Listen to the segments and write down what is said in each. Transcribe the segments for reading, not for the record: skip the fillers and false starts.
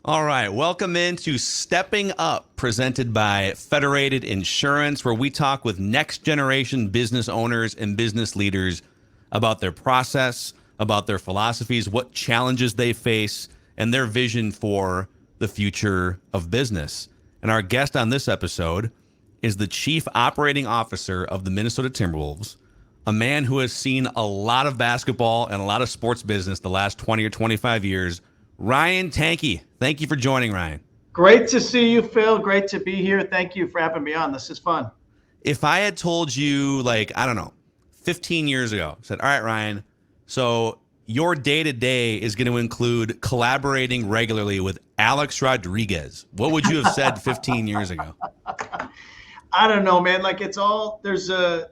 All right, welcome into Stepping Up, presented by Federated Insurance, where we talk with next generation business owners and business leaders about their process, about their philosophies, what challenges they face, and their vision for the future of business. And our guest on this episode is the Chief Operating Officer of the Minnesota Timberwolves, a man who has seen a lot of basketball and a lot of sports business the last 20 or 25 years, Ryan Tanke. Thank you for joining, Ryan. Great to see you, Phil. Great to be here. Thank you for having me on. This is fun. If I had told you, I don't know, 15 years ago, said, all right, Ryan, so your day to day is going to include collaborating regularly with Alex Rodriguez, what would you have said 15 years ago? I don't know, man. Like it's all there's a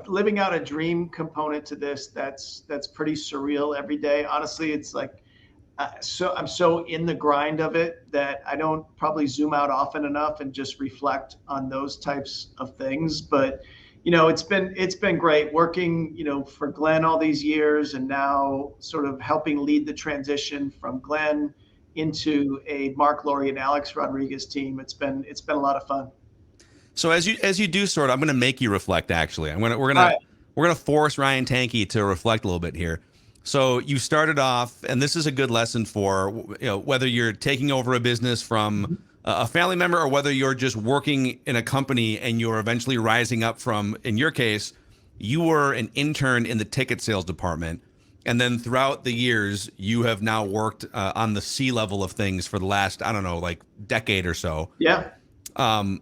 living out a dream component to this that's pretty surreal every day. Honestly, it's like I'm so in the grind of it that I don't probably zoom out often enough and just reflect on those types of things. But it's been great working for Glenn all these years, and now sort of helping lead the transition from Glenn into a Mark Laurie and Alex Rodriguez team. It's been a lot of fun. So as you do sort of, I'm going to make you reflect. Actually, All right. we're gonna force Ryan Tanke to reflect a little bit here. So you started off, and this is a good lesson for whether you're taking over a business from a family member or whether you're just working in a company and you're eventually rising up from. In your case, you were an intern in the ticket sales department, and then throughout the years, you have now worked on the C level of things for the last, I don't know, like decade or so. Yeah. Um,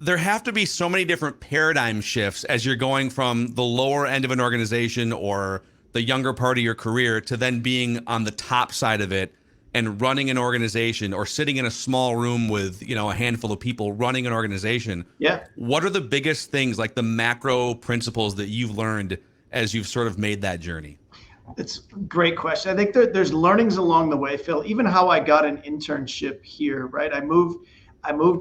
there have to be so many different paradigm shifts as you're going from the lower end of an organization or the younger part of your career to then being on the top side of it and running an organization or sitting in a small room with, a handful of people running an organization. Yeah. What are the biggest things, like the macro principles that you've learned as you've sort of made that journey? It's a great question. I think there's learnings along the way, Phil. Even how I got an internship here, right? I moved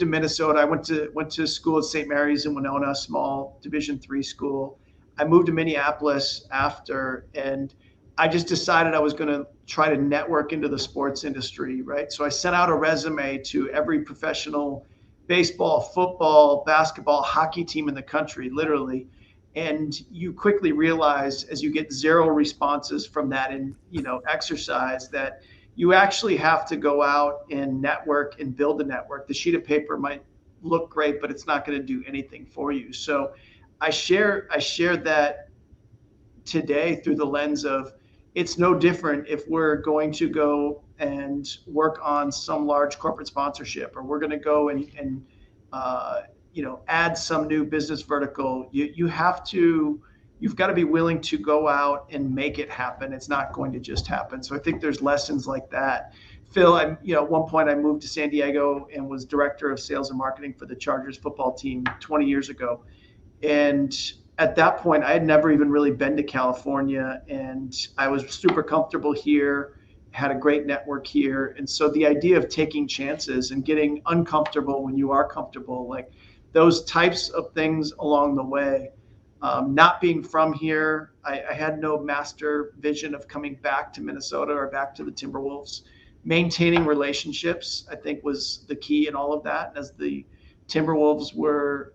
to Minnesota. I went to school at St. Mary's in Winona, small Division III school. I moved to Minneapolis after, and I just decided I was going to try to network into the sports industry, right? So I sent out a resume to every professional baseball, football, basketball, hockey team in the country, literally. And you quickly realize as you get zero responses from that exercise that you actually have to go out and network and build a network. The sheet of paper might look great, but it's not going to do anything for you. So I share that today through the lens of it's no different if we're going to go and work on some large corporate sponsorship, or we're going to go and add some new business vertical. You've got to be willing to go out and make it happen. It's not going to just happen. So I think there's lessons like that. Phil, at one point I moved to San Diego and was director of sales and marketing for the Chargers football team 20 years ago. And at that point, I had never even really been to California, and I was super comfortable here, had a great network here. And so the idea of taking chances and getting uncomfortable when you are comfortable, like those types of things along the way. Not being from here, I had no master vision of coming back to Minnesota or back to the Timberwolves. Maintaining relationships, I think, was the key in all of that. As the Timberwolves were,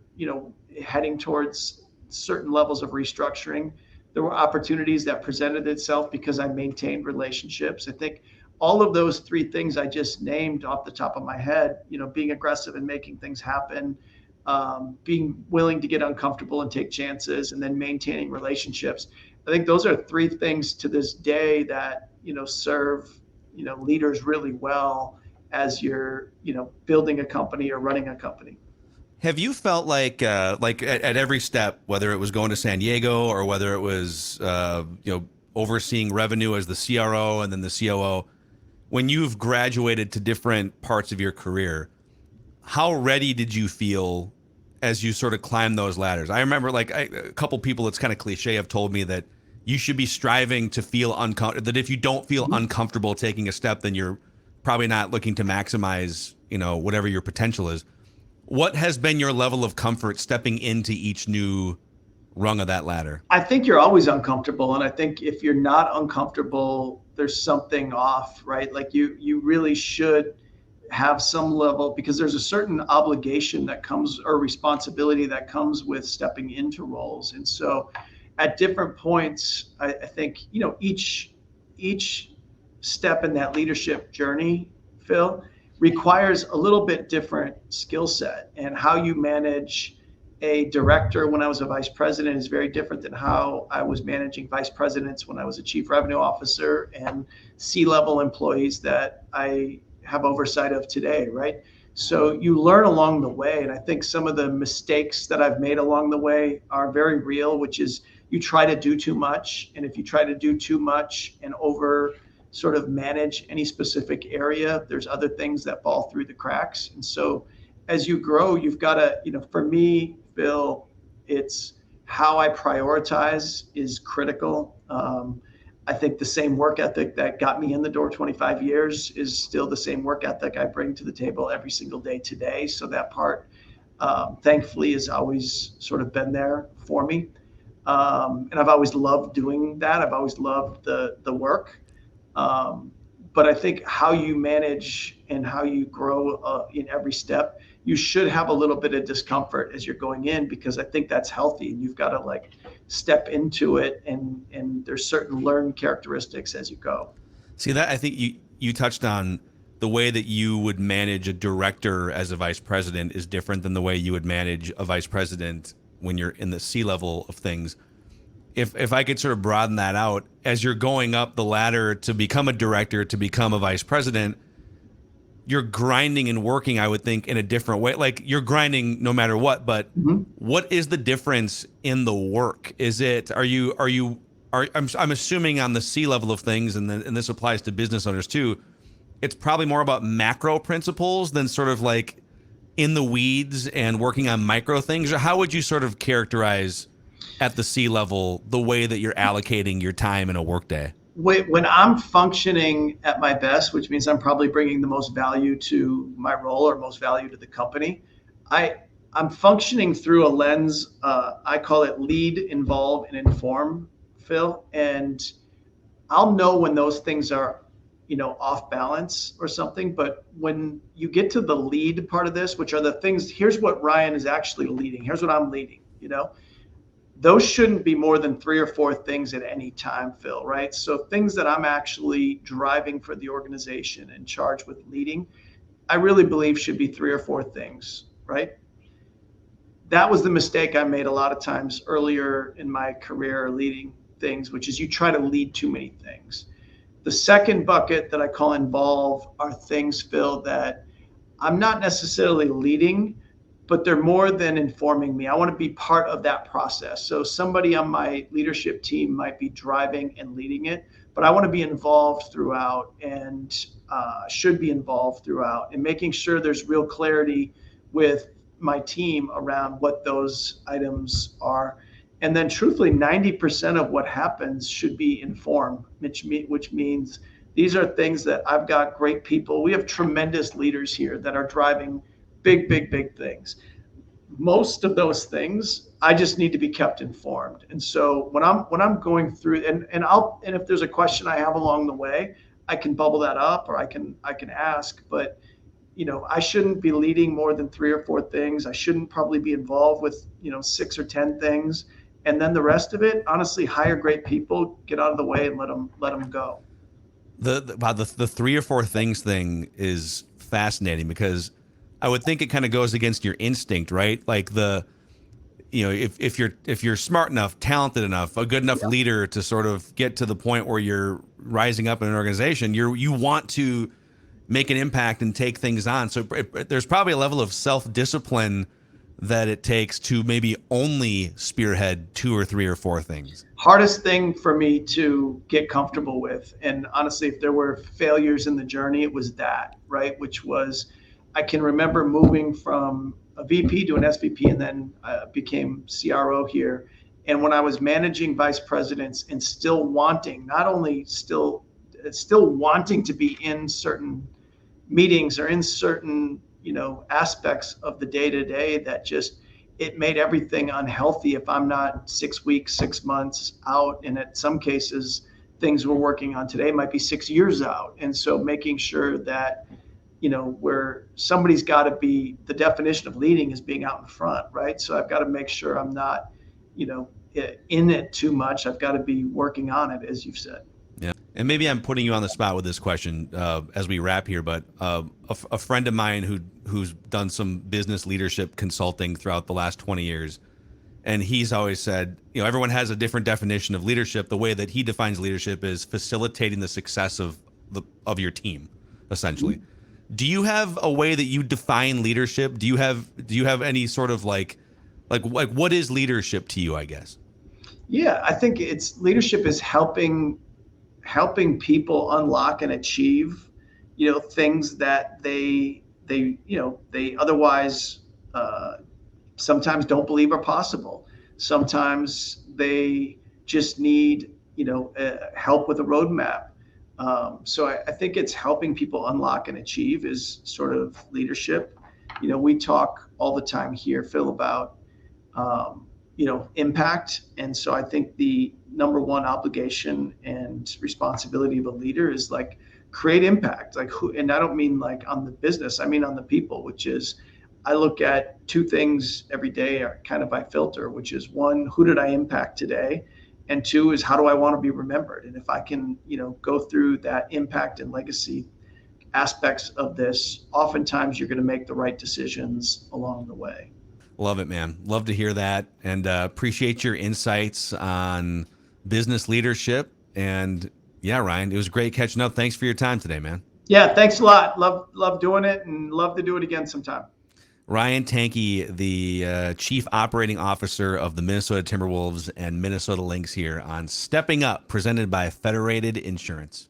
heading towards certain levels of restructuring, there were opportunities that presented itself because I maintained relationships. I think all of those three things I just named off the top of my head, being aggressive and making things happen, being willing to get uncomfortable and take chances, and then maintaining relationships. I think those are three things to this day that, serve, leaders really well as you're, building a company or running a company. Have you felt at every step, whether it was going to San Diego or whether it was overseeing revenue as the CRO and then the COO, when you've graduated to different parts of your career, how ready did you feel as you sort of climbed those ladders? I remember a couple people, it's kind of cliche, have told me that you should be striving to feel uncomfortable, that if you don't feel uncomfortable taking a step, then you're probably not looking to maximize, whatever your potential is. What has been your level of comfort stepping into each new rung of that ladder? I think you're always uncomfortable. And I think if you're not uncomfortable, there's something off, right? Like you really should have some level, because there's a certain obligation that comes, or responsibility that comes with stepping into roles. And so at different points, I think, each step in that leadership journey, Phil, requires a little bit different skill set. And how you manage a director when I was a vice president is very different than how I was managing vice presidents when I was a chief revenue officer, and C-level employees that I have oversight of today, right? So you learn along the way. And I think some of the mistakes that I've made along the way are very real, which is you try to do too much. And if you try to do too much and over sort of manage any specific area, there's other things that fall through the cracks. And so as you grow, you've got to, for me, Bill, it's how I prioritize is critical. I think the same work ethic that got me in the door 25 years is still the same work ethic I bring to the table every single day today. So that part, thankfully, has always sort of been there for me. And I've always loved doing that. I've always loved the work. But I think how you manage and how you grow in every step, you should have a little bit of discomfort as you're going in, because I think that's healthy. And you've got to like step into it, and there's certain learned characteristics as you go. See that, I think you touched on the way that you would manage a director as a vice president is different than the way you would manage a vice president when you're in the C-level of things. If I could sort of broaden that out, as you're going up the ladder to become a director, to become a vice president, you're grinding and working, I would think, in a different way. Like you're grinding no matter what, but what is the difference in the work? Is it, I'm assuming on the C-level of things, and this applies to business owners too, it's probably more about macro principles than sort of like in the weeds and working on micro things? Or how would you sort of characterize at the C-level the way that you're allocating your time in a workday? When I'm functioning at my best, which means I'm probably bringing the most value to my role or most value to the company, I'm functioning through a lens, I call it lead, involve, and inform, Phil. And I'll know when those things are, off balance or something. But when you get to the lead part of this, which are the things, here's what Ryan is actually leading, here's what I'm leading, those shouldn't be more than 3 or 4 things at any time, Phil, right? So things that I'm actually driving for the organization and charged with leading, I really believe should be 3 or 4 things, right? That was the mistake I made a lot of times earlier in my career leading things, which is you try to lead too many things. The second bucket that I call involve are things, Phil, that I'm not necessarily leading, but they're more than informing me. I want to be part of that process. So somebody on my leadership team might be driving and leading it, but I want to be involved throughout, and should be involved throughout, and making sure there's real clarity with my team around what those items are. And then truthfully, 90% of what happens should be informed, which means these are things that I've got great people. We have tremendous leaders here that are driving big, big, big things. Most of those things, I just need to be kept informed. And so when I'm going through, and if there's a question I have along the way, I can bubble that up, or I can ask. But I shouldn't be leading more than 3 or 4 things. I shouldn't probably be involved with 6 or 10 things. And then the rest of it, honestly, hire great people, get out of the way, and let them go. The 3 or 4 things thing is fascinating, because I would think it kind of goes against your instinct, right? Like if you're smart enough, talented enough, a good enough leader to sort of get to the point where you're rising up in an organization, you want to make an impact and take things on. So there's probably a level of self-discipline that it takes to maybe only spearhead 2 or 3 or 4 things. Hardest thing for me to get comfortable with. And honestly, if there were failures in the journey, it was that, right? Which was, I can remember moving from a VP to an SVP, and then became CRO here. And when I was managing vice presidents and still wanting, not only still wanting to be in certain meetings or in certain aspects of the day-to-day, that just, it made everything unhealthy if I'm not 6 weeks, 6 months out, and at some cases things we're working on today might be 6 years out. And so making sure that, where somebody's got to be, the definition of leading is being out in front, right? So I've got to make sure I'm not, in it too much. I've got to be working on it, as you've said. Yeah. And maybe I'm putting you on the spot with this question as we wrap here, but a friend of mine who's done some business leadership consulting throughout the last 20 years, and he's always said, everyone has a different definition of leadership. The way that he defines leadership is facilitating the success of your team, essentially. Mm-hmm. Do you have a way that you define leadership? Do you have any sort of like what is leadership to you, I guess? Yeah, I think leadership is helping people unlock and achieve, things that they otherwise sometimes don't believe are possible. Sometimes they just need, help with a roadmap. So I think it's helping people unlock and achieve is sort of leadership. We talk all the time here, Phil, about, impact. And so I think the number one obligation and responsibility of a leader is like create impact. And I don't mean like on the business, I mean on the people, which is, I look at two things every day are kind of by filter, which is one, who did I impact today? And two is how do I want to be remembered? And if I can, go through that impact and legacy aspects of this, oftentimes you're going to make the right decisions along the way. Love it, man. Love to hear that, and appreciate your insights on business leadership. And yeah, Ryan, it was great catching up. Thanks for your time today, man. Yeah, thanks a lot. Love doing it, and love to do it again sometime. Ryan Tanke, the Chief Operating Officer of the Minnesota Timberwolves and Minnesota Lynx, here on Stepping Up, presented by Federated Insurance.